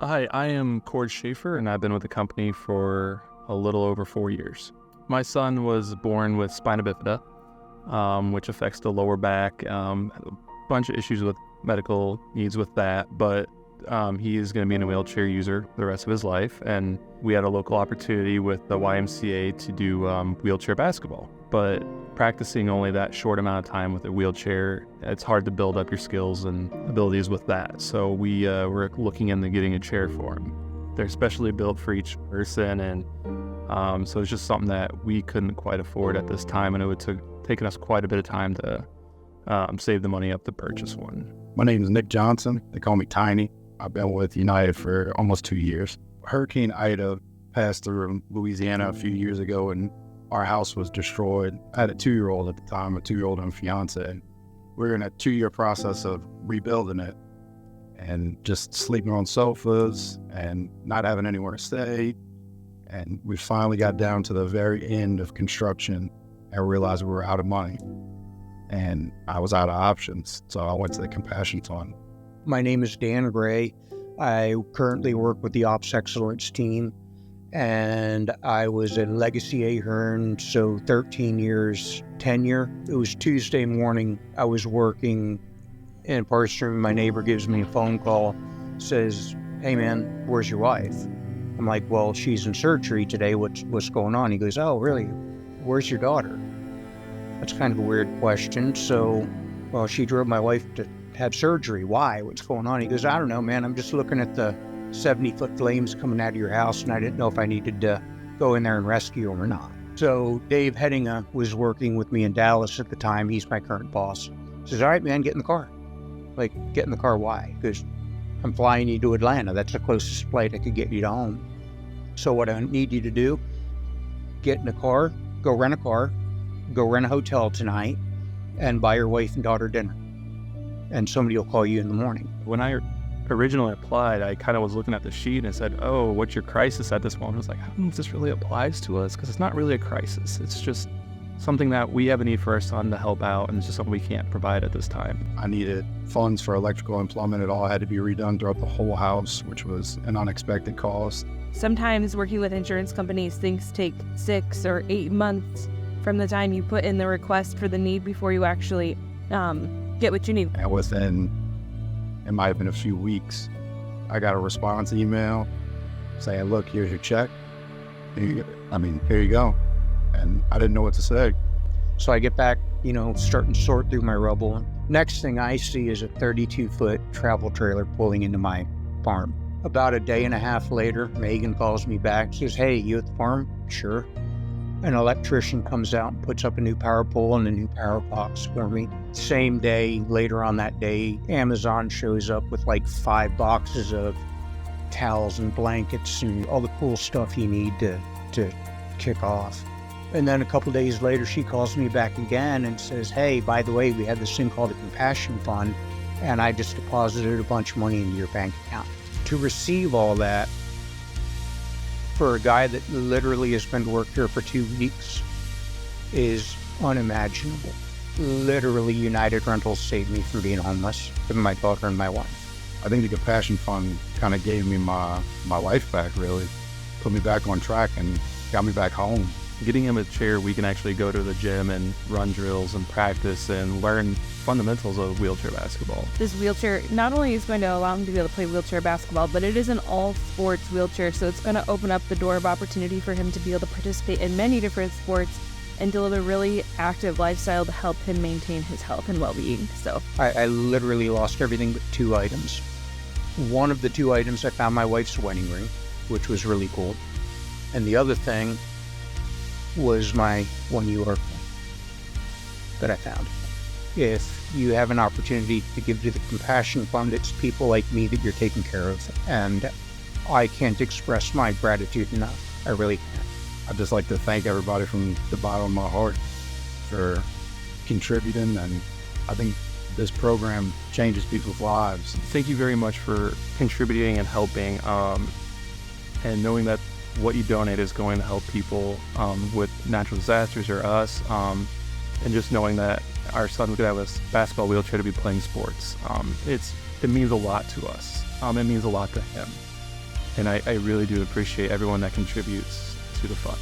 Hi, I am Cord Schaefer, and I've been with the company for a little over 4 years. My son was born with spina bifida, which affects the lower back, a bunch of issues with medical needs with that, but he is going to be in a wheelchair user the rest of his life, and we had a local opportunity with the YMCA to do wheelchair basketball. But practicing only that short amount of time with a wheelchair, it's hard to build up your skills and abilities with that. So we were looking into getting a chair for him. They're specially built for each person, and so it's just something that we couldn't quite afford at this time, and it would taken us quite a bit of time to save the money up to purchase one. My name is Nick Johnson. They call me Tiny. I've been with United for almost 2 years. Hurricane Ida passed through Louisiana a few years ago, and our house was destroyed. I had a 2-year-old at the time, a 2-year-old and fiance. We're in a 2-year process of rebuilding it and just sleeping on sofas and not having anywhere to stay. And we finally got down to the very end of construction and realized we were out of money. And I was out of options, so I went to the Compassion Fund. My name is Dan Gray. I currently work with the Ops Excellence team, and I was at Legacy Ahern, so 13 years tenure. It was Tuesday morning. I was working in Parkstrom. My neighbor gives me a phone call, says, "Hey man, where's your wife?" I'm like, "Well, she's in surgery today. What's going on?" He goes, "Oh, really? Where's your daughter?" That's kind of a weird question. So, well, she drove my wife to have surgery. Why? What's going on? He goes, "I don't know, man. I'm just looking at the 70-foot flames coming out of your house, and I didn't know if I needed to go in there and rescue him or not." So Dave Headinga was working with me in Dallas at the time. He's my current boss. He says, "All right, man, get in the car." Like, get in the car, why? Because I'm flying you to Atlanta. That's the closest flight I could get you to home. So what I need you to do, get in a car, go rent a hotel tonight, and buy your wife and daughter dinner. And somebody will call you in the morning. When I originally applied, I kind of was looking at the sheet and said, "Oh, what's your crisis at this moment?" I was like, "I don't know if this really applies to us," because it's not really a crisis. It's just something that we have a need for our son to help out, and it's just something we can't provide at this time. I needed funds for electrical and plumbing. It all had to be redone throughout the whole house, which was an unexpected cost. Sometimes working with insurance companies, things take 6 or 8 months from the time you put in the request for the need before you actually get what you need. And within, it might have been a few weeks, I got a response email saying, "Look, here's your check. Here you go." And I didn't know what to say. So I get back, starting to sort through my rubble. Next thing I see is a 32-foot travel trailer pulling into my farm. About a day and a half later, Megan calls me back, says, "Hey, you at the farm?" "Sure." An electrician comes out and puts up a new power pole and a new power box for me. Same day, later on that day, Amazon shows up with like 5 boxes of towels and blankets and all the cool stuff you need to kick off. And then a couple days later, she calls me back again and says, "Hey, by the way, we have this thing called a Compassion Fund, and I just deposited a bunch of money into your bank account." To receive all that, for a guy that literally has been to work here for 2 weeks, is unimaginable. Literally, United Rentals saved me from being homeless with my daughter and my wife. I think the Compassion Fund kind of gave me my life back, really. Put me back on track and got me back home. Getting him a chair, we can actually go to the gym and run drills and practice and learn fundamentals of wheelchair basketball. This wheelchair not only is going to allow him to be able to play wheelchair basketball, but it is an all-sports wheelchair, so it's going to open up the door of opportunity for him to be able to participate in many different sports and to live a really active lifestyle to help him maintain his health and well-being. So I literally lost everything but 2 items. One of the 2 items, I found my wife's wedding ring, which was really cool. And the other thing was my One U ring that I found. If you have an opportunity to give to the Compassion Fund, it's people like me that you're taking care of. And I can't express my gratitude enough. I really can't. I'd just like to thank everybody from the bottom of my heart for contributing, and I think this program changes people's lives. Thank you very much for contributing and helping, and knowing that what you donate is going to help people with natural disasters or us, and just knowing that our son could have a basketball wheelchair to be playing sports. It means a lot to us. It means a lot to him. And I really do appreciate everyone that contributes to the fund.